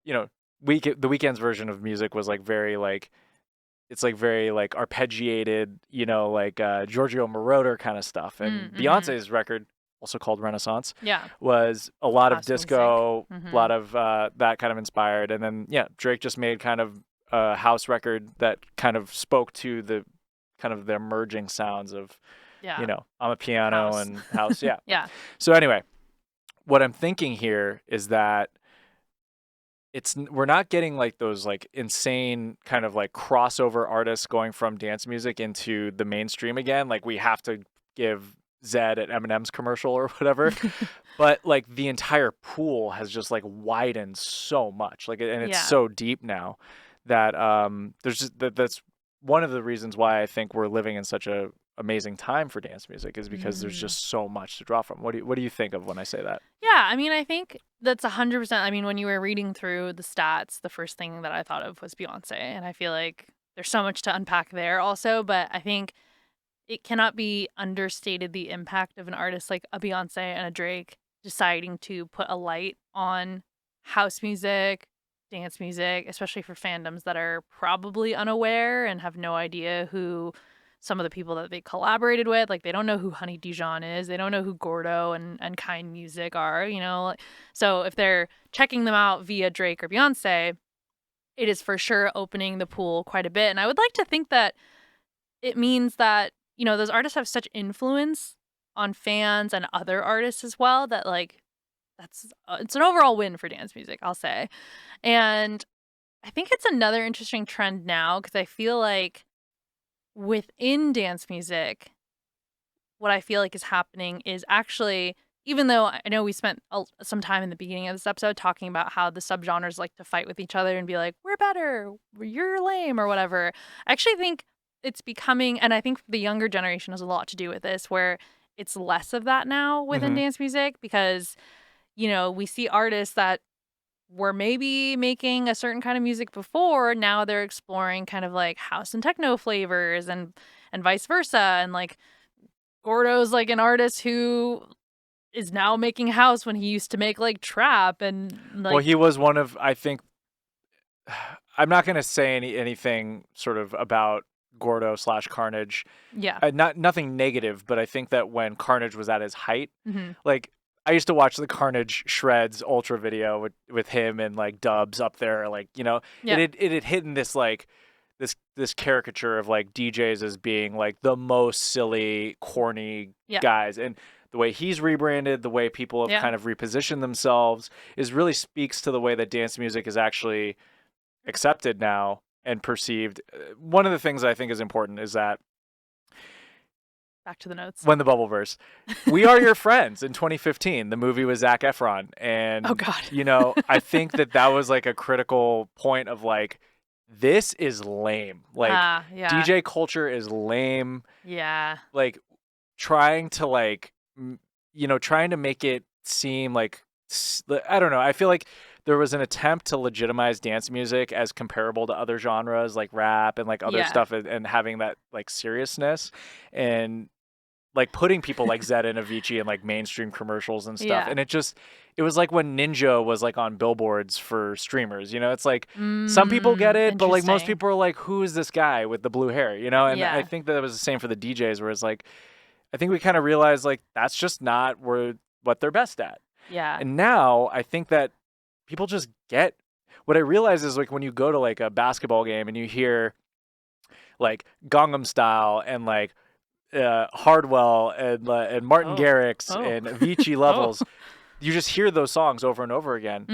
S2: the Weeknd's version of music was like very like, it's like very like arpeggiated, like Giorgio Moroder kind of stuff. And Beyonce's record, also called Renaissance, was a lot of disco, a lot of that kind of inspired. And then, Drake just made kind of a house record that kind of spoke to the kind of the emerging sounds of, I'm a piano and house. Yeah.
S1: Yeah.
S2: So anyway, what I'm thinking here is that we're not getting like those like insane kind of like crossover artists going from dance music into the mainstream again. Like we have to give Zed at Eminem's commercial or whatever, but like the entire pool has just like widened so much, like, and it's so deep now that there's just that's one of the reasons why I think we're living in such a amazing time for dance music is because there's just so much to draw from. What do you think of when I say that?
S1: Yeah, I mean, I think that's 100%. I mean, when you were reading through the stats, the first thing that I thought of was Beyonce, and I feel like there's so much to unpack there also, but I think it cannot be understated the impact of an artist like a Beyonce and a Drake deciding to put a light on house music, dance music, especially for fandoms that are probably unaware and have no idea who some of the people that they collaborated with. Like, they don't know who Honey Dijon is. They don't know who Gordo and Kind Music are, So if they're checking them out via Drake or Beyonce, it is for sure opening the pool quite a bit. And I would like to think that it means that, those artists have such influence on fans and other artists as well that, like, it's an overall win for dance music, I'll say. And I think it's another interesting trend now because I feel like within dance music, what I feel like is happening is actually, even though I know we spent some time in the beginning of this episode talking about how the subgenres like to fight with each other and be like, we're better, you're lame, or whatever, I actually think it's becoming, and I think the younger generation has a lot to do with this, where it's less of that now within dance music because, we see artists that were maybe making a certain kind of music before, now they're exploring kind of like house and techno flavors and vice versa. And like Gordo's like an artist who is now making house when he used to make like trap and like.
S2: Well, he was one of, I think, I'm not going to say anything sort of about Gordo / Carnage.
S1: Yeah.
S2: Nothing negative, but I think that when Carnage was at his height, like, I used to watch the Carnage Shreds Ultra video with him and like Dubs up there, like, it had hidden this like this caricature of like DJs as being like the most silly, corny guys. And the way he's rebranded, the way people have kind of repositioned themselves is really speaks to the way that dance music is actually accepted now and perceived. One of the things I think is important is that
S1: back to the notes.
S2: When the bubble burst. We Are Your Friends in 2015. The movie was Zac Efron. And,
S1: oh, God.
S2: I think that was like a critical point of like, this is lame. Like, DJ culture is lame.
S1: Yeah.
S2: Like, trying to like, trying to make it seem like, I don't know. I feel like there was an attempt to legitimize dance music as comparable to other genres like rap and like other stuff and having that like seriousness and like putting people like Zed and Avicii in like mainstream commercials and stuff. And it was like when Ninja was like on billboards for streamers, it's like some people get it, but like most people are like, who is this guy with the blue hair, And I think that it was the same for the DJs where it's like, I think we kind of realized like, that's just not what they're best at.
S1: Yeah.
S2: And now I think that people just get what I realize is like when you go to like a basketball game and you hear like Gangnam Style and like Hardwell and Martin Garrix and Avicii Levels, you just hear those songs over and over again.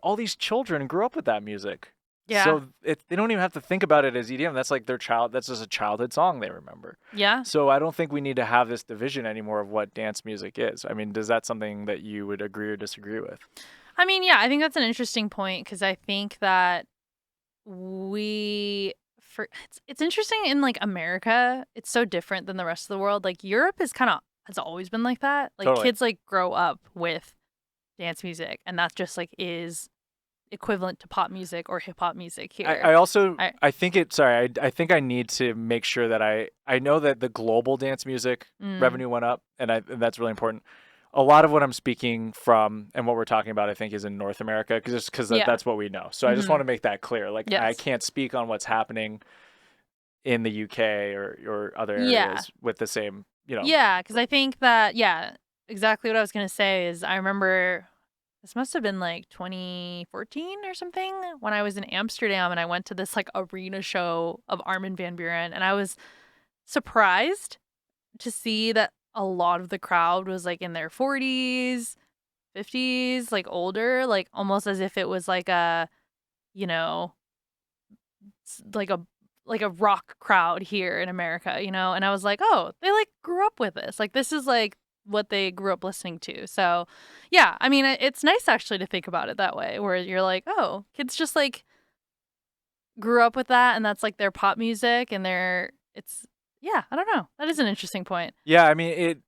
S2: All these children grew up with that music.
S1: Yeah.
S2: So they don't even have to think about it as EDM. That's like that's just a childhood song they remember.
S1: Yeah.
S2: So I don't think we need to have this division anymore of what dance music is. I mean, is that something that you would agree or disagree with?
S1: I mean, yeah, I think that's an interesting point because I think that we for it's interesting in like America, it's so different than the rest of the world. Like Europe has always been like that. Like
S2: Totally.
S1: kids like grow up with dance music and that just like is equivalent to pop music or hip hop music here.
S2: I think I think I need to make sure that I know that the global dance music revenue went up, and that's really important. A lot of what I'm speaking from and what we're talking about, I think, is in North America because that's what we know. So I just want to make that clear. Like I can't speak on what's happening in the UK or other areas with the same,
S1: Yeah, because I think that exactly what I was gonna say is I remember this must have been like 2014 or something when I was in Amsterdam and I went to this like arena show of Armin van Buuren and I was surprised to see that a lot of the crowd was like in their 40s, 50s, like older, like almost as if it was like a, you know, like a rock crowd here in America, you know? And I was like, "Oh, they like grew up with this. Like this is like what they grew up listening to." So, yeah, I mean, it's nice actually to think about it that way where you're like, "Oh, kids just like grew up with that and that's like their pop music and yeah, I don't know. That is an interesting point.
S2: Yeah, I mean,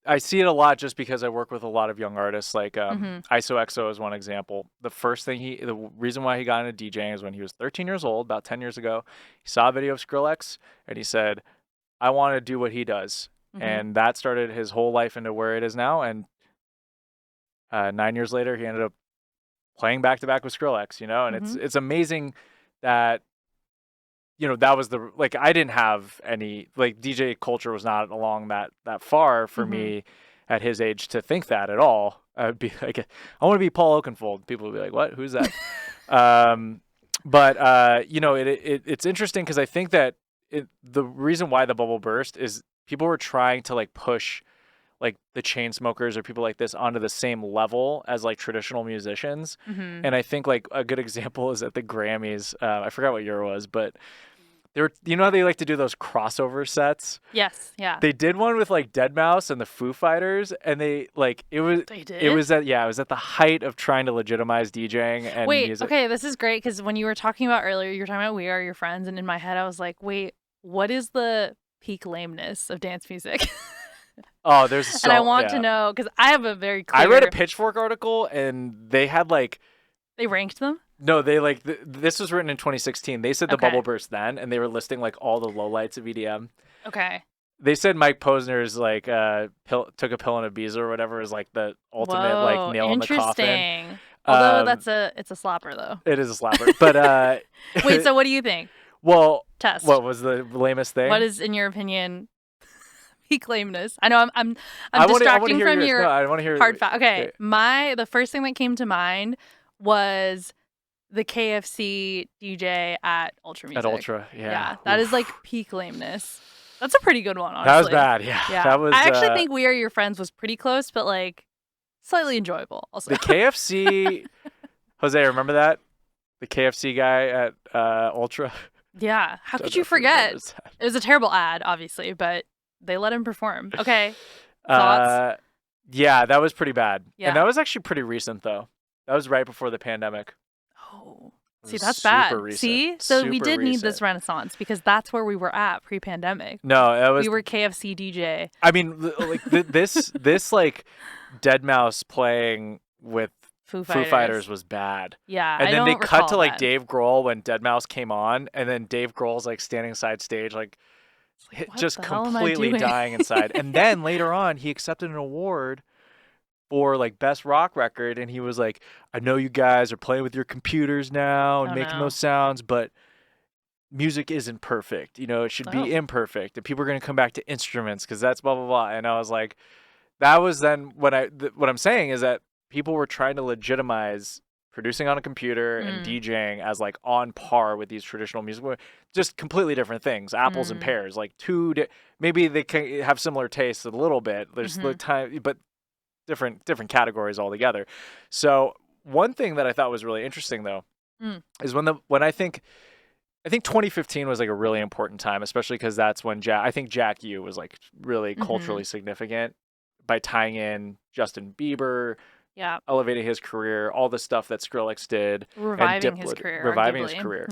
S2: I see it a lot just because I work with a lot of young artists. Like ISOXO is one example. The reason why he got into DJing is when he was 13 years old, about 10 years ago. He saw a video of Skrillex and he said, "I want to do what he does," and that started his whole life into where it is now. And 9 years later, he ended up playing back to back with Skrillex. And it's amazing that. That was I didn't have any, DJ culture was not along that far for me at his age to think that at all. I'd be like, I want to be Paul Oakenfold. People would be like, what? Who's that? But it's interesting because I think that the reason why the bubble burst is people were trying to push the Chainsmokers or people like this onto the same level as traditional musicians. And I think a good example is at the Grammys. I forgot what year it was, but how they like to do those crossover sets?
S1: Yes, yeah.
S2: They did one with deadmau5 and the Foo Fighters, and it was at the height of trying to legitimize DJing and music.
S1: Okay, this is great because when you were talking about earlier, you were talking about We Are Your Friends, and in my head I was like, wait, what is the peak lameness of dance music?
S2: Oh, there's
S1: and I want to know because I have a very clear.
S2: I read a Pitchfork article and they had
S1: they ranked them.
S2: No, they this was written in 2016. They said the bubble burst then, and they were listing all the lowlights of EDM.
S1: Okay.
S2: They said Mike Posner's took a pill and Ibiza or whatever is the ultimate nail in the coffin.
S1: Interesting. Although it's a slapper though.
S2: It is a slapper, but
S1: wait. So what do you think?
S2: Well,
S1: test.
S2: What was the lamest thing?
S1: What is, in your opinion, peak lameness? I know I'm distracting from your
S2: I want to hear
S1: hard fact. Okay, the first thing that came to mind was the KFC DJ at Ultra Music.
S2: At Ultra, yeah.
S1: Yeah, that is peak lameness. That's a pretty good one, honestly.
S2: That was bad, yeah. That was.
S1: I actually think We Are Your Friends was pretty close, but slightly enjoyable. Also,
S2: the KFC. Jose, remember that? The KFC guy at Ultra.
S1: Yeah, how could you forget? It was a terrible ad, obviously, but they let him perform. Okay, thoughts?
S2: Yeah, that was pretty bad.
S1: Yeah.
S2: And that was actually pretty recent, though. That was right before the pandemic.
S1: Oh, see, that's bad.
S2: Recent.
S1: See, so we did need this renaissance because that's where we were at pre-pandemic.
S2: No,
S1: we were KFC DJ.
S2: I mean, this deadmau5 playing with Foo Fighters was bad.
S1: Yeah,
S2: and then they cut to Dave Grohl when deadmau5 came on, and then Dave Grohl's standing side stage, just completely dying inside. And then later on, he accepted an award for best rock record, and he was like, "I know you guys are playing with your computers now and making those sounds, but music isn't perfect. It should be imperfect, and people are gonna come back to instruments because that's blah blah blah." And I was like, that was then what I'm saying is that people were trying to legitimize producing on a computer and DJing as on par with these traditional music, just completely different things, apples and pears, maybe they can have similar tastes a little bit. There's the time, but different categories altogether. So one thing that I thought was really interesting though is when I think 2015 was like a really important time, especially because that's when I think Jack U was like really culturally significant by tying in Justin Bieber, elevating his career, all the stuff that Skrillex did,
S1: reviving his career.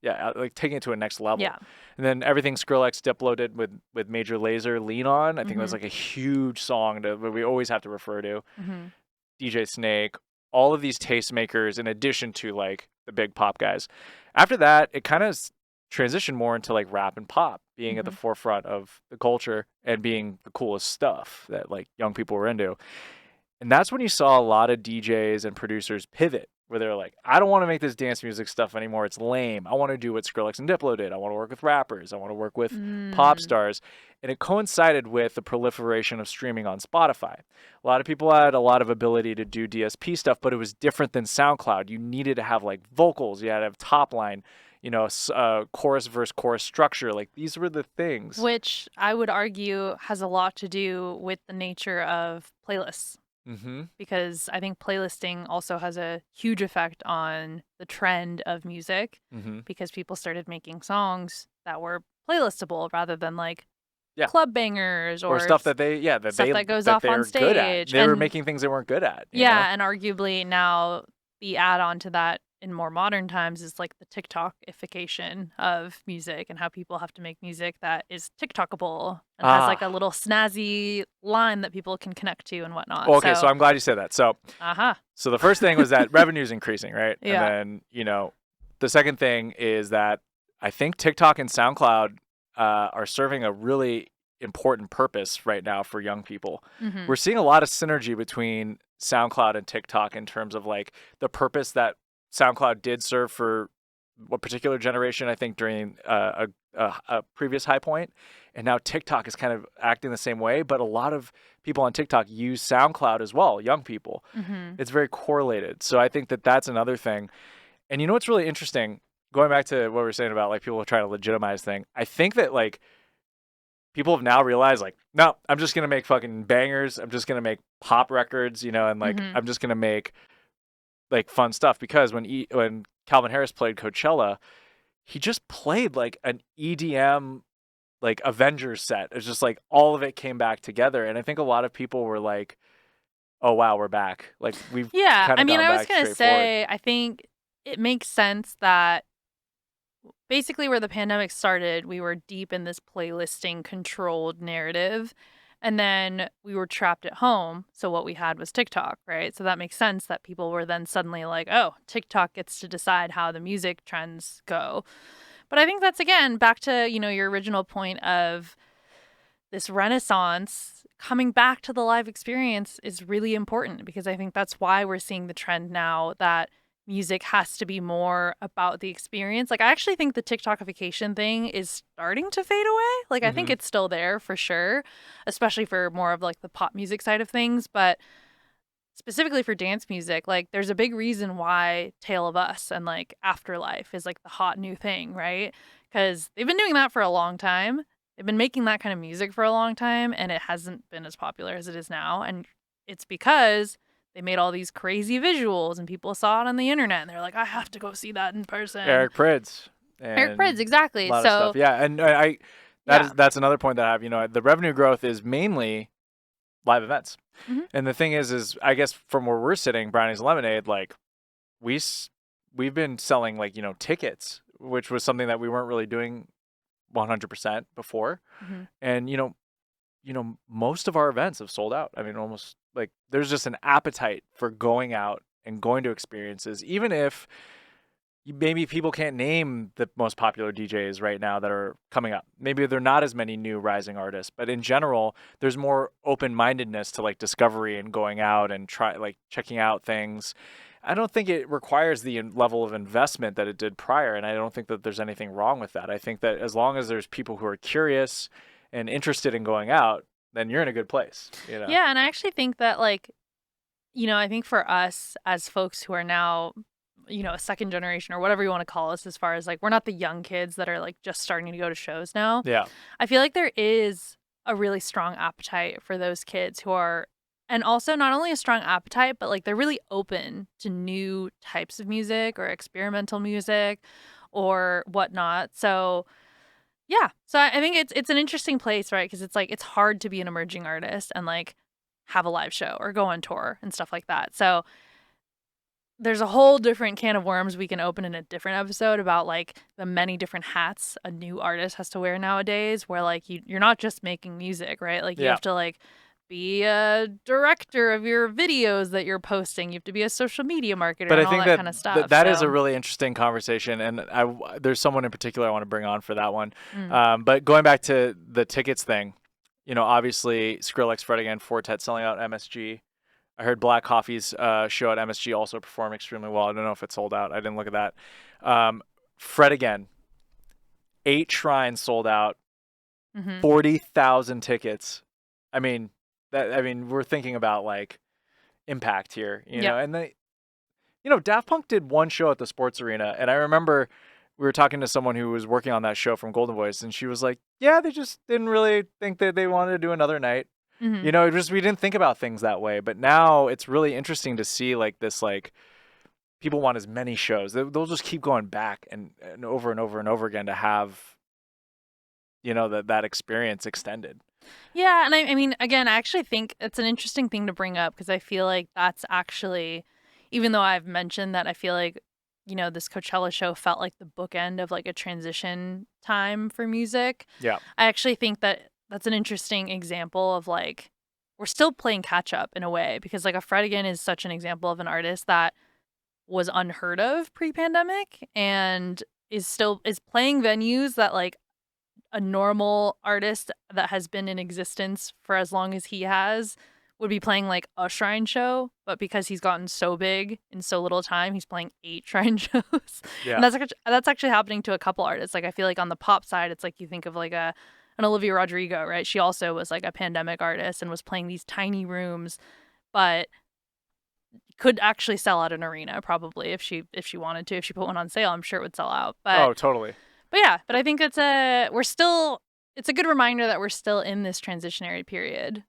S2: Yeah, like taking it to a next level.
S1: Yeah.
S2: And then everything Skrillex Diplo did with Major Lazer, Lean On, I think was like a huge song that we always have to refer to. DJ Snake, all of these tastemakers, in addition to like the big pop guys. After that, it kind of transitioned more into like rap and pop, being at the forefront of the culture and being the coolest stuff that like young people were into. And that's when you saw a lot of DJs and producers pivot, where they're like, I don't want to make this dance music stuff anymore. It's lame. I want to do what Skrillex and Diplo did. I want to work with rappers. I want to work with pop stars. And it coincided with the proliferation of streaming on Spotify. A lot of people had a lot of ability to do DSP stuff, but it was different than SoundCloud. You needed to have like vocals. You had to have top line, chorus verse chorus structure. Like these were the things.
S1: Which I would argue has a lot to do with the nature of playlists. Because I think playlisting also has a huge effect on the trend of music because people started making songs that were playlistable rather than like club bangers or
S2: stuff that
S1: goes off on stage.
S2: Good at. They were making things they weren't good at. You know?
S1: And arguably now the add-on to that in more modern times is like the TikTokification of music and how people have to make music that is TikTokable and has like a little snazzy line that people can connect to and whatnot.
S2: Okay, so I'm glad you said that. So, so the first thing was that revenue's increasing, right?
S1: Yeah.
S2: And then, the second thing is that I think TikTok and SoundCloud are serving a really important purpose right now for young people. We're seeing a lot of synergy between SoundCloud and TikTok in terms of like the purpose that SoundCloud did serve for a particular generation, I think during a previous high point. And now TikTok is kind of acting the same way, but a lot of people on TikTok use SoundCloud as well, young people. It's very correlated. So I think that that's another thing. And you know what's really interesting? Going back to what we were saying about like people trying to legitimize thing, I think that like people have now realized like, no, I'm just going to make fucking bangers. I'm just going to make pop records, and like I'm just going to make like fun stuff, because when Calvin Harris played Coachella, he just played like an EDM like Avengers set. It's just like all of it came back together, and I think a lot of people were like, "Oh wow, we're back!" Like we've
S1: I mean, I was gonna say, I think it makes sense that basically where the pandemic started, we were deep in this playlisting controlled narrative. And then we were trapped at home. So what we had was TikTok, right? So that makes sense that people were then suddenly like, oh, TikTok gets to decide how the music trends go. But I think that's, again, back to, your original point of this renaissance. Coming back to the live experience is really important, because I think that's why we're seeing the trend now that music has to be more about the experience. Like, I actually think the TikTokification thing is starting to fade away. Like, I think it's still there for sure, especially for more of like the pop music side of things. But specifically for dance music, like there's a big reason why Tale of Us and like Afterlife is like the hot new thing, right? Because they've been doing that for a long time. They've been making that kind of music for a long time, and it hasn't been as popular as it is now. And it's because they made all these crazy visuals and people saw it on the internet and they're like, I have to go see that in person.
S2: Eric Prydz,
S1: exactly. So
S2: and that's another point that I have. The revenue growth is mainly live events. And the thing is I guess from where we're sitting, Brownies Lemonade, like we've been selling like, tickets, which was something that we weren't really doing 100% before. And, most of our events have sold out. I mean, almost like there's just an appetite for going out and going to experiences, even if maybe people can't name the most popular DJs right now that are coming up. Maybe there are not as many new rising artists, but in general, there's more open-mindedness to like discovery and going out and checking out things. I don't think it requires the level of investment that it did prior, and I don't think that there's anything wrong with that. I think that as long as there's people who are curious and interested in going out, then you're in a good place.
S1: Yeah, and I actually think that like, I think for us as folks who are now, a second generation or whatever you want to call us, as far as like, we're not the young kids that are like just starting to go to shows now.
S2: Yeah.
S1: I feel like there is a really strong appetite for those kids who are and also not only a strong appetite, but like they're really open to new types of music or experimental music or whatnot. So yeah, so I think it's an interesting place, right? Because it's like it's hard to be an emerging artist and like have a live show or go on tour and stuff like that. So there's a whole different can of worms we can open in a different episode about like the many different hats a new artist has to wear nowadays, where like you're not just making music, right? Like you have to like be a director of your videos that you're posting. You have to be a social media marketer and all that kind of stuff.
S2: That is a really interesting conversation, and there's someone in particular I want to bring on for that one. But going back to the tickets thing, you know, obviously Skrillex, Fred again, Fortet selling out MSG. I heard Black Coffee's show at MSG also performed extremely well. I don't know if it sold out. I didn't look at that. Fred again, 8 shrines sold out, 40,000 tickets. I mean, we're thinking about like impact here, you know. And they, you know, Daft Punk did one show at the Sports Arena, and I remember we were talking to someone who was working on that show from Golden Voice, and she was like, "Yeah, they just didn't really think that they wanted to do another night." You know, we didn't think about things that way, but now it's really interesting to see like this, like people want as many shows. They'll just keep going back and over and over and over again to have, you know, that experience extended.
S1: Yeah, and I mean, again, I actually think it's an interesting thing to bring up because I feel like that's actually, even though I've mentioned that I feel like, you know, this Coachella show felt like the bookend of like a transition time for music.
S2: Yeah.
S1: I actually think that that's an interesting example of like we're still playing catch up in a way, because like a Fred again is such an example of an artist that was unheard of pre-pandemic and is playing venues that like a normal artist that has been in existence for as long as he has would be playing like a shrine show, but because he's gotten so big in so little time, he's playing 8 shrine shows.
S2: Yeah.
S1: And that's actually happening to a couple artists. Like I feel like on the pop side, it's like you think of like an Olivia Rodrigo, right? She also was like a pandemic artist and was playing these tiny rooms, but could actually sell out an arena probably if she wanted to. If she put one on sale, I'm sure it would sell out. But
S2: oh, totally.
S1: But yeah, but I think it's a good reminder that we're still in this transitionary period.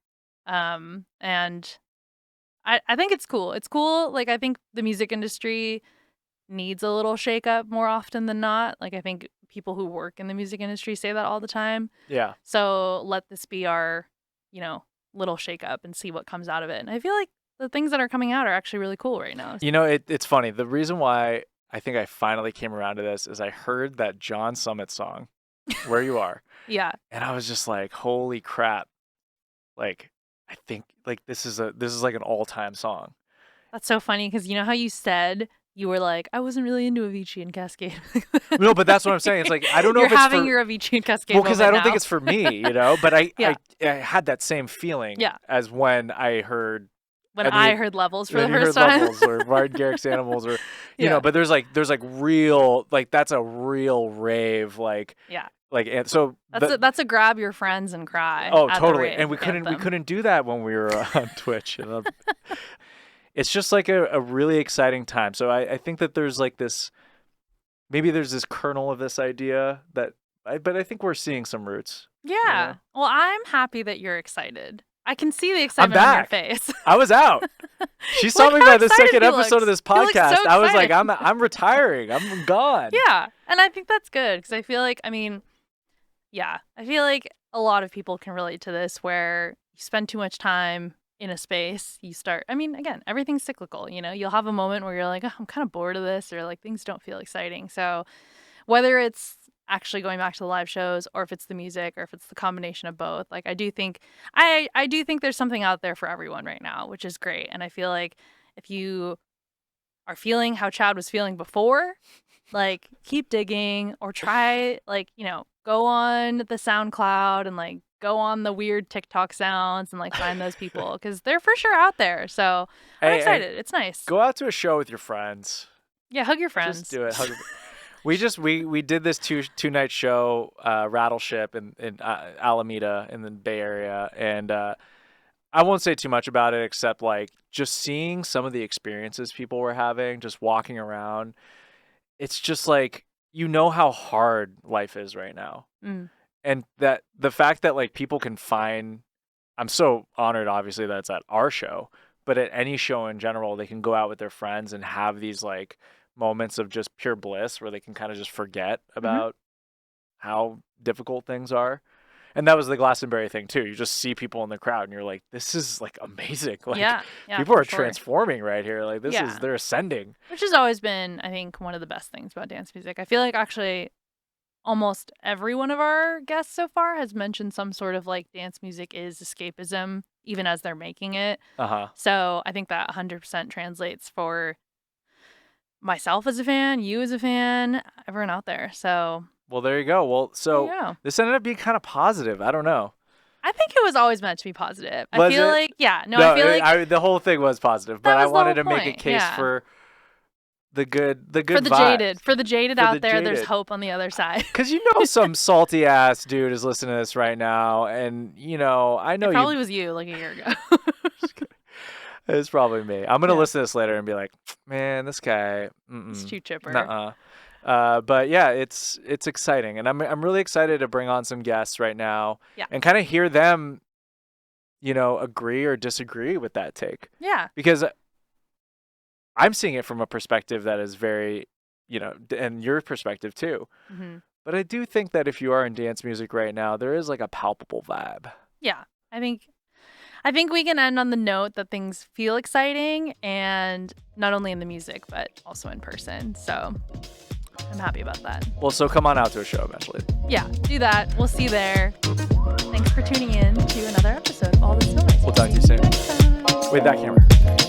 S1: And I think it's cool. It's cool. Like I think the music industry needs a little shakeup more often than not. Like I think people who work in the music industry say that all the time.
S2: Yeah.
S1: So let this be our, you know, little shakeup and see what comes out of it. And I feel like the things that are coming out are actually really cool right now.
S2: You know, it's funny. The reason why I think I finally came around to this is I heard that John Summit song, Where You Are.
S1: Yeah.
S2: And I was just like, holy crap. Like, I think like this is like an all-time song.
S1: That's so funny because you know how you said you were like, I wasn't really into Avicii and Cascade.
S2: No, but that's what I'm saying. It's like I don't know if it's
S1: having your Avicii and Cascade.
S2: Well, because I don't
S1: now.
S2: think it's for me, you know. But I had that same feeling as when I heard
S1: I heard Levels for the first time.
S2: Levels or Martin Garrix's Animals or you know. But there's like real like that's a real rave like Like and so
S1: that's a grab your friends and cry.
S2: Oh, totally. And we couldn't do that when we were on Twitch. You know? It's just like a really exciting time. So I think that there's like this, maybe there's this kernel of this idea but I think we're seeing some roots.
S1: Yeah.
S2: You know?
S1: Well, I'm happy that you're excited. I can see the excitement on your face.
S2: I was out. She saw me by the second episode of this podcast. So I was like, I'm retiring. I'm gone.
S1: Yeah. And I think that's good because I feel like, I mean, yeah, I feel like a lot of people can relate to this where you spend too much time in a space. You start, I mean, again, everything's cyclical, you know, you'll have a moment where you're like, oh, I'm kind of bored of this or like things don't feel exciting. So whether it's actually going back to the live shows or if it's the music or if it's the combination of both, like I do think there's something out there for everyone right now, which is great. And I feel like if you are feeling how Chad was feeling before, like keep digging or try, like, you know, go on the SoundCloud and like go on the weird TikTok sounds and like find those people because they're for sure out there. So I'm excited. It's nice.
S2: Go out to a show with your friends.
S1: Yeah, hug your friends.
S2: Just do it. We did this two-night show, Rattleship in Alameda in the Bay Area, and I won't say too much about it except like just seeing some of the experiences people were having, just walking around. It's just like, you know how hard life is right now. And that the fact that like people can find I'm so honored, obviously, that it's at our show, but at any show in general, they can go out with their friends and have these like moments of just pure bliss where they can kind of just forget about how difficult things are. And that was the Glastonbury thing too. You just see people in the crowd and you're like, this is like amazing. Like
S1: yeah,
S2: people
S1: for
S2: are
S1: sure.
S2: transforming right here. Like this is, they're ascending.
S1: Which has always been, I think, one of the best things about dance music. I feel like actually almost every one of our guests so far has mentioned some sort of like dance music is escapism, even as they're making it. So I think that 100% translates for myself as a fan, you as a fan, everyone out there. So
S2: well, there you go. Well, so this ended up being kind of positive. I don't know.
S1: I think it was always meant to be positive. I feel like, I feel like
S2: the whole thing was positive, but I wanted to make a case for the good
S1: for the
S2: vibes.
S1: for the jaded out there. There's hope on the other side.
S2: Because you know, some salty ass dude is listening to this right now, and you know, I know
S1: it probably was you like a year ago.
S2: It's probably me. I'm gonna listen to this later and be like, man, this guy,
S1: it's too chipper.
S2: But yeah, it's exciting, and I'm really excited to bring on some guests right now, and kind of hear them, you know, agree or disagree with that take.
S1: Yeah.
S2: Because I'm seeing it from a perspective that is very, you know, and your perspective too. But I do think that if you are in dance music right now, there is like a palpable vibe.
S1: Yeah, I think we can end on the note that things feel exciting, and not only in the music but also in person. So I'm happy about that.
S2: Well, so come on out to a show eventually.
S1: Yeah, do that. We'll see you there. Thanks for tuning in to another episode of All This Noise.
S2: We'll talk to you soon. Wait, that camera.